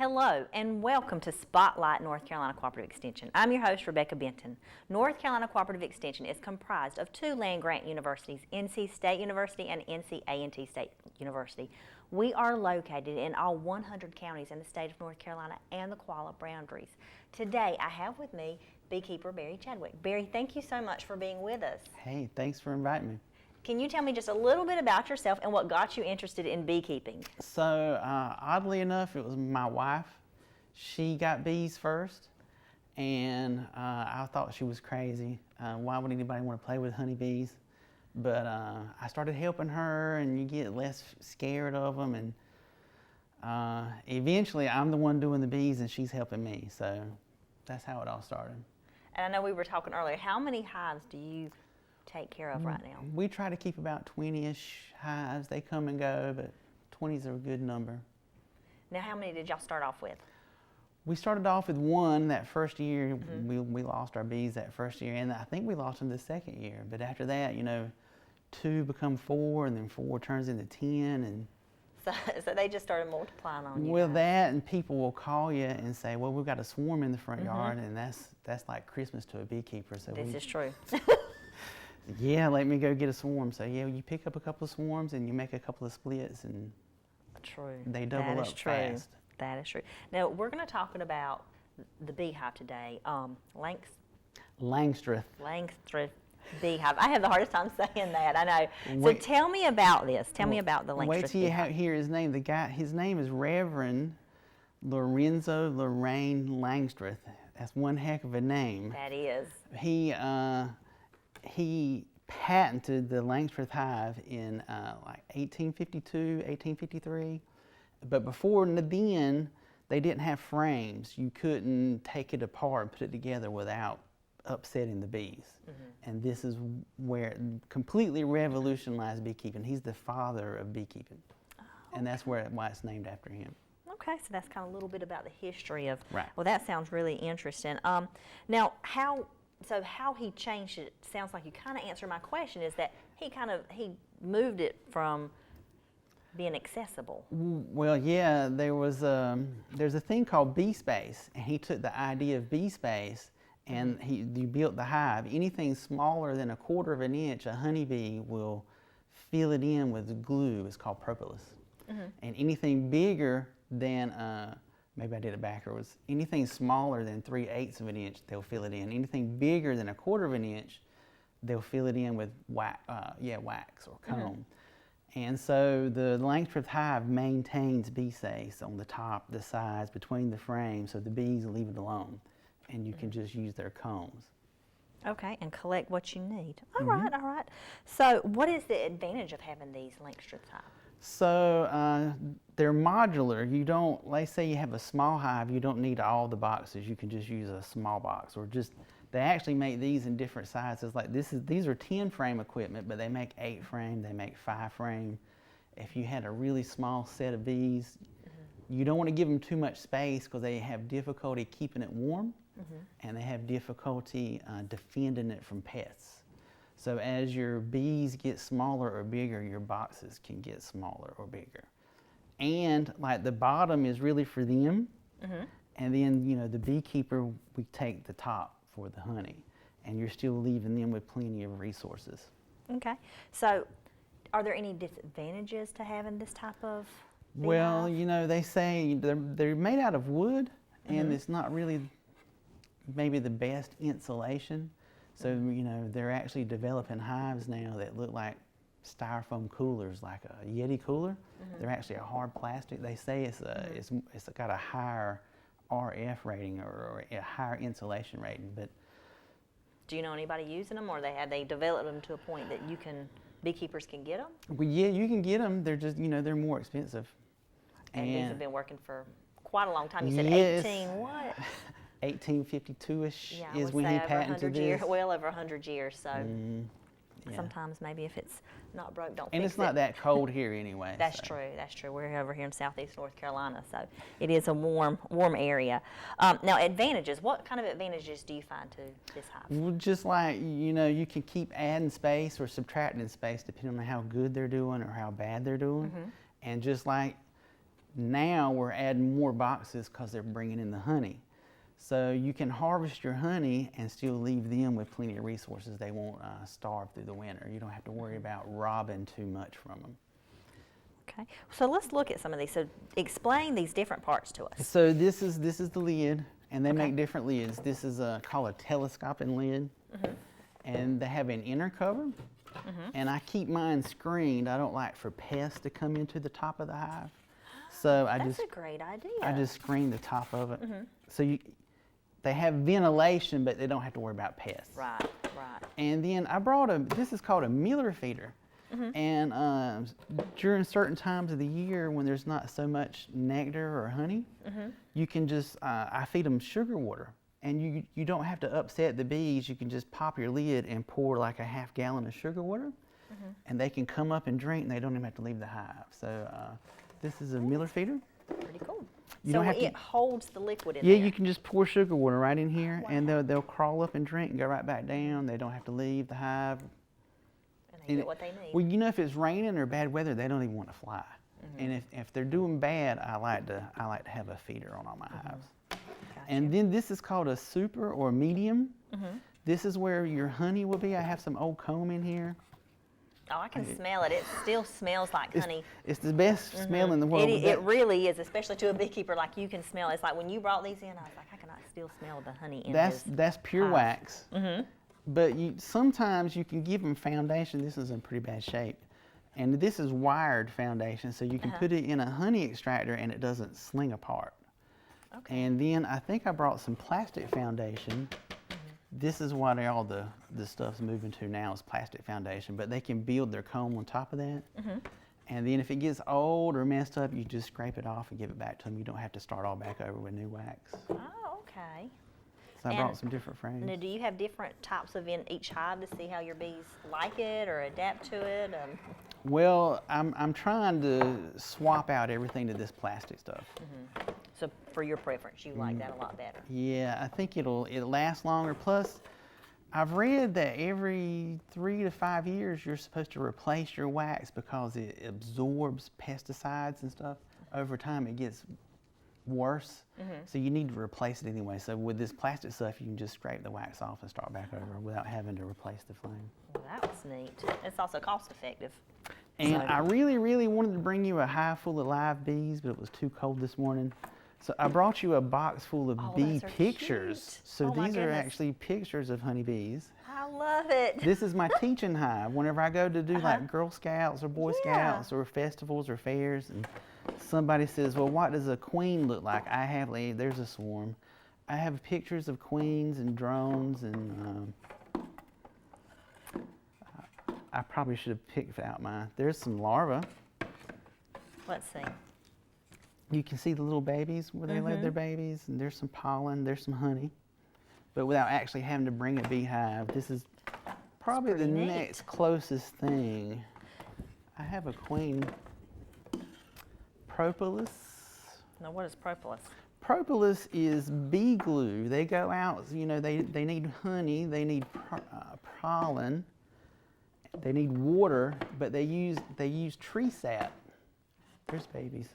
Hello and welcome to Spotlight North Carolina Cooperative Extension. I'm your host, Rebecca Benton. North Carolina Cooperative Extension is comprised of two land-grant universities, NC State University and NC A&T State University. We are located in all 100 counties in the state of North Carolina and the Quala boundaries. Today I have with me Beekeeper Barry Chadwick. Barry, thank you so much for being with us. Hey, thanks for inviting me. Can you tell me just a little bit about yourself and what got you interested in beekeeping? So, oddly enough, it was my wife. She got bees first, and I thought she was crazy. Why would anybody want to play with honeybees? But I started helping her, and you get less scared of them, and eventually I'm the one doing the bees, and she's helping me. So that's how it all started. And I know we were talking earlier, how many hives do you take care of right now? We try to keep about 20-ish hives. They come and go, but 20 is a good number. Now, how many did y'all start off with? We started off with one that first year. We lost our bees that first year, and I think we lost them the second year. But after that, you know, 2 become 4, and then 4 turns into 10, and so they just started multiplying on you. Well, that, and people will call you and say, "Well, we've got a swarm in the front yard," and that's like Christmas to a beekeeper. So this is true. Yeah, let me go get a swarm. So yeah, you pick up a couple of swarms and you make a couple of splits, and true. They double up fast. That is true. Now we're going to talk about the beehive today. Langstreth Beehive. I have the hardest time saying that. I know. So tell me about this. Tell me about the Langstreth Wait till you beehive. hear his name. The guy, his name is Reverend Lorenzo Lorraine Langstreth. That's one heck of a name. That is. He patented the Langstreth hive in like 1852, 1853. But before then, they didn't have frames. You couldn't take it apart and put it together without upsetting the bees. And this is where it completely revolutionized beekeeping. He's the father of beekeeping. And that's why it's named after him. Okay, so that's kind of a little bit about the history of. Right. Well, that sounds really interesting. Now, how he changed it, sounds like you kind of answered my question, is that he moved it from being accessible. Well, yeah, there's a thing called bee space, and he took the idea of bee space and he built the hive. Anything smaller than 1/4 of an inch, a honeybee will fill it in with glue. It's called propolis. And anything bigger than maybe I did it backwards. Anything smaller than 3/8 of an inch, they'll fill it in. Anything bigger than 1/4 of an inch, they'll fill it in with wax or comb. And so the Langstreth hive maintains bee space on the top, the sides, between the frames, so the bees leave it alone, and you can just use their combs. Okay, and collect what you need. All right, all right. So what is the advantage of having these Langstreth hives? So they're modular. You don't, let's say you have a small hive, you don't need all the boxes. You can just use a small box, or just, they actually make these in different sizes. Like these are 10 frame equipment, but they make 8 frame, they make 5 frame. If you had a really small set of bees, you don't want to give them too much space because they have difficulty keeping it warm, and they have difficulty defending it from pests. So as your bees get smaller or bigger, your boxes can get smaller or bigger. And like the bottom is really for them, and then, you know, the beekeeper, we take the top for the honey, and you're still leaving them with plenty of resources. Okay, so are there any disadvantages to having this type of beehive? Well, you know, they say they're made out of wood, and it's not really maybe the best insulation. So, you know, they're actually developing hives now that look like styrofoam coolers, like a Yeti cooler. They're actually a hard plastic. They say it's got a higher RF rating or a higher insulation rating. But do you know anybody using them, or have they developed them to a point that beekeepers can get them? Well, yeah, you can get them. They're just, you know, they're more expensive. And these have been working for quite a long time. You said 18 what? 1852-ish Yeah, is when he patented this. Well over 100 years, so sometimes maybe if it's not broke, don't fix it. And it's not that cold here anyway. That's true, that's true. We're over here in southeast North Carolina, so it is a warm area. Now, advantages, what kind of advantages do you find to this hive? Well, just like, you know, you can keep adding space or subtracting space depending on how good they're doing or how bad they're doing. And just like now we're adding more boxes because they're bringing in the honey. So you can harvest your honey and still leave them with plenty of resources. They won't starve through the winter. You don't have to worry about robbing too much from them. Okay, so let's look at some of these. So explain these different parts to us. So this is the lid, and they Okay. make different lids. This is called a telescoping lid, and they have an inner cover. And I keep mine screened. I don't like for pests to come into the top of the hive. So That's a great idea. I just screen the top of it. So they have ventilation, but they don't have to worry about pests. Right, right. And then I brought this is called a mealer feeder. And during certain times of the year when there's not so much nectar or honey, you can just, I feed them sugar water. And you don't have to upset the bees. You can just pop your lid and pour like a half gallon of sugar water. And they can come up and drink, and they don't even have to leave the hive. So this is a mealer feeder. Pretty cool. You So don't have it to- holds the liquid in Yeah, there. you can just pour sugar water right in here, and they'll crawl up and drink and go right back down. They don't have to leave the hive. And they get what they need. Well, you know, if it's raining or bad weather, they don't even want to fly. And if they're doing bad, I like to have a feeder on all my hives. And then this is called a super or medium. This is where your honey will be. I have some old comb in here. Oh, I can smell it. It still smells like honey. It's the best smell in the world. It really is, especially to a beekeeper. Like, you can smell it. It's like when you brought these in, I was like, I can still smell the honey in this. That's pure hive. wax. But sometimes you can give them foundation. This is in pretty bad shape. And this is wired foundation, so you can put it in a honey extractor and it doesn't sling apart. Okay. And then I think I brought some plastic foundation. This is what all the stuff's moving to now is plastic foundation, but they can build their comb on top of that. And then if it gets old or messed up, you just scrape it off and give it back to them. You don't have to start all back over with new wax. Oh, okay. So I And brought some different frames. Now, do you have different types of in each hive to see how your bees like it or adapt to it? Well, I'm trying to swap out everything to this plastic stuff. So for your preference, you like that a lot better. Yeah, I think it'll last longer. Plus, I've read that every 3 to 5 years you're supposed to replace your wax because it absorbs pesticides and stuff. Over time, it gets worse, so you need to replace it anyway. So with this plastic stuff, you can just scrape the wax off and start back over without having to replace the flame. Well, that was neat. It's also cost effective. And So- I really, really wanted to bring you a hive full of live bees, but it was too cold this morning. So I brought you a box full of bee those are pictures. cute. So Oh my these are goodness. actually pictures of honeybees. I love it. This is my teaching hive. Whenever I go to do like Girl Scouts or Boy Scouts or festivals or fairs, and somebody says, well, what does a queen look like? I have, there's a swarm. I have pictures of queens and drones, and I probably should have picked out mine. There's some larvae. Let's see. You can see the little babies where they lay their babies, and there's some pollen, there's some honey. But without actually having to bring a beehive, this is probably the pretty neat. next closest thing. I have a queen propolis. Now, what is propolis? Propolis is bee glue. They go out, you know, they need honey, they need pollen, they need water, but they use tree sap. There's babies.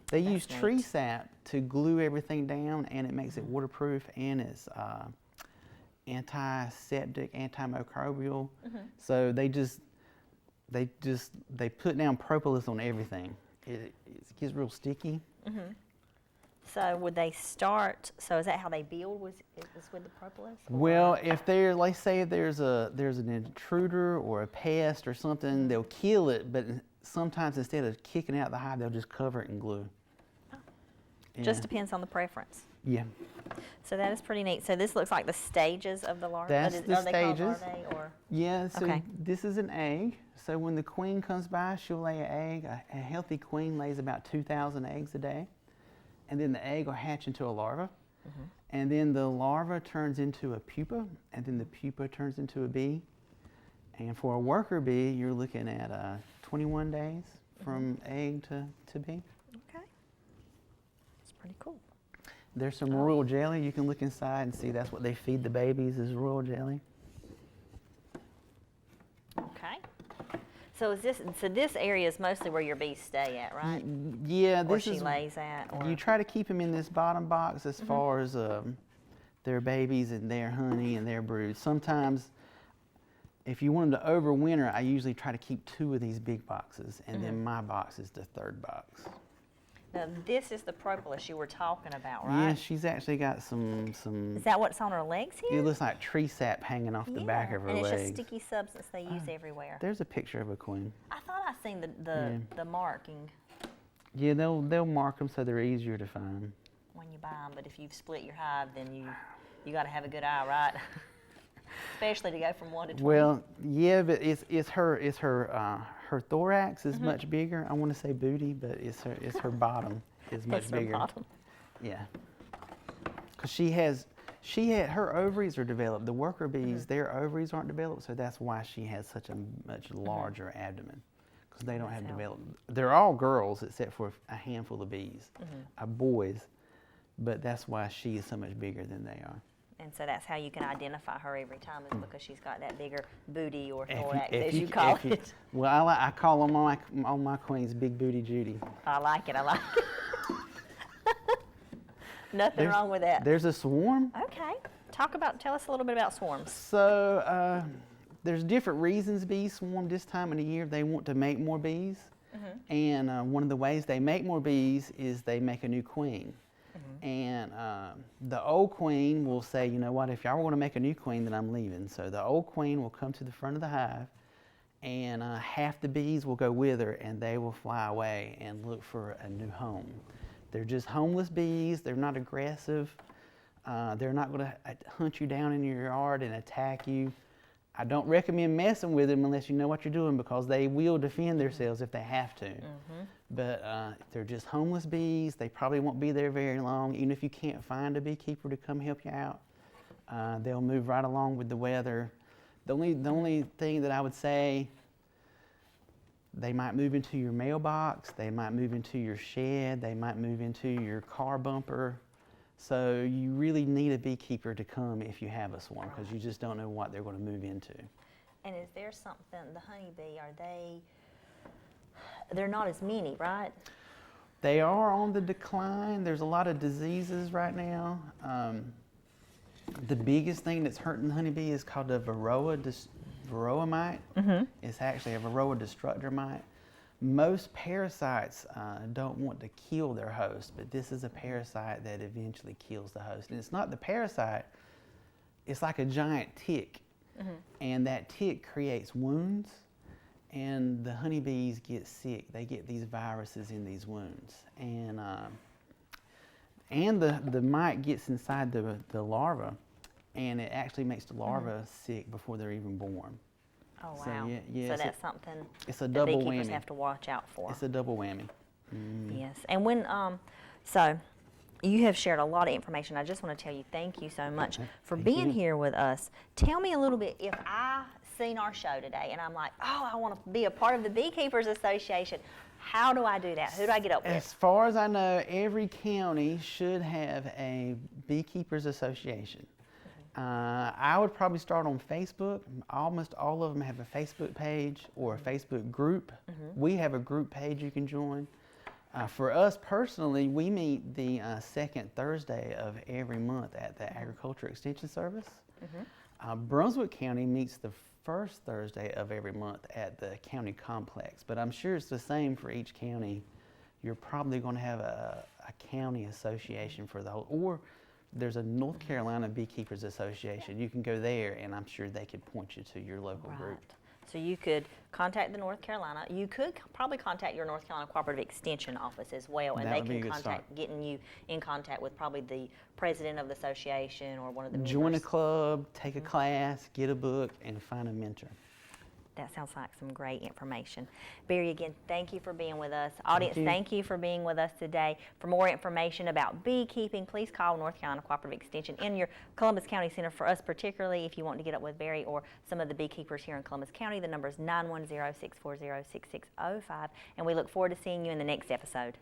They use That's tree neat. sap to glue everything down, and it makes it waterproof, and it's antiseptic, antimicrobial. So they put down propolis on everything. It gets real sticky. So would they start? So is that how they build? Was with the propolis? Or- Well, if they're, let's say there's an intruder or a pest or something, they'll kill it, but sometimes instead of kicking out the hive, they'll just cover it in glue. Just depends on the preference. Yeah. So that is pretty neat. So this looks like the stages of the larvae. That's the Are they called stages. larvae or? Yeah, so Okay. this is an egg. So when the queen comes by, she'll lay an egg. A healthy queen lays about 2,000 eggs a day. And then the egg will hatch into a larva. And then the larva turns into a pupa, and then the pupa turns into a bee. And for a worker bee, you're looking at 21 days from egg to bee. Okay. It's pretty cool. There's some royal jelly. You can look inside and see that's what they feed the babies is royal jelly. Okay. So this area is mostly where your bees stay at, right? Yeah, Or this she is. lays at? Or? You try to keep them in this bottom box as far as their babies and their honey and their brood. Sometimes, if you want them to overwinter, I usually try to keep 2 of these big boxes, and then my box is the 3rd box. Now, this is the propolis you were talking about, Yeah, right? she's actually got some. Is that what's on her legs here? It looks like tree sap hanging off the back of her and it's legs. just sticky substance they use everywhere. There's a picture of a queen. I thought I seen the marking Yeah, they'll mark them so they're easier to find. when you buy them, but if you've split your hive, then you got to have a good eye, right? Especially to go from 1 to 20. Well, yeah, but it's her thorax is much bigger. I want to say booty, but it's her bottom is much It's her bigger. bottom. Yeah, because she had her ovaries are developed. The worker bees, their ovaries aren't developed, so that's why she has such a much larger abdomen, because they don't have developed. They're all girls except for a handful of bees, boys, but that's why she is so much bigger than they are. And so that's how you can identify her every time, is because she's got that bigger booty or thorax, as you call it. Well, I call them all my queens Big Booty Judy. I like it. Nothing wrong with that. There's a swarm. Okay. Tell us a little bit about swarms. So there's different reasons bees swarm this time of the year. They want to make more bees. And one of the ways they make more bees is they make a new queen. And the old queen will say, you know what, if y'all want to make a new queen, then I'm leaving. So the old queen will come to the front of the hive, and half the bees will go with her, and they will fly away and look for a new home. They're just homeless bees. They're not aggressive. They're not going to hunt you down in your yard and attack you. I don't recommend messing with them unless you know what you're doing, because they will defend themselves if they have to. But they're just homeless bees. They probably won't be there very long. Even if you can't find a beekeeper to come help you out, they'll move right along with the weather. The only thing that I would say, they might move into your mailbox. They might move into your shed. They might move into your car bumper. So you really need a beekeeper to come if you have a swarm, because you just don't know what they're going to move into. And is there something, the honeybee, they're not as many, right? They are on the decline. There's a lot of diseases right now. The biggest thing that's hurting the honeybee is called the varroa mite. It's actually a varroa destructor mite. Most parasites don't want to kill their host, but this is a parasite that eventually kills the host. And it's not the parasite, it's like a giant tick. And that tick creates wounds, and the honeybees get sick. They get these viruses in these wounds. And the mite gets inside the larva, and it actually makes the larva sick before they're even born. Oh, wow. So, yeah, so that's something it's a the double beekeepers whammy. have to watch out for. It's a double whammy. Yes. And when, so you have shared a lot of information. I just want to tell you thank you so much for being here with us. Tell me a little bit, if I seen our show today and I'm like, oh, I want to be a part of the Beekeepers Association, how do I do that? Who do I get up with? As far as I know, every county should have a Beekeepers Association. I would probably start on Facebook. Almost all of them have a Facebook page or a Facebook group. We have a group page you can join. For us personally, we meet the second Thursday of every month at the Agriculture Extension Service. Brunswick County meets the first Thursday of every month at the county complex, but I'm sure it's the same for each county. You're probably going to have a county association for the whole, or there's a North Carolina Beekeepers Association. You can go there, and I'm sure they could point you to your local group. So you could contact the North Carolina. You could probably contact your North Carolina Cooperative Extension office as well, and That they would be can a good start. getting you in contact with probably the president of the association or one of the members. Join a club, take a class, get a book, and find a mentor. That sounds like some great information. Barry, again, thank you for being with us. Audience, thank you for being with us today. For more information about beekeeping, please call North Carolina Cooperative Extension in your Columbus County Center. For us particularly, if you want to get up with Barry or some of the beekeepers here in Columbus County, the number is 910-640-6605, and we look forward to seeing you in the next episode.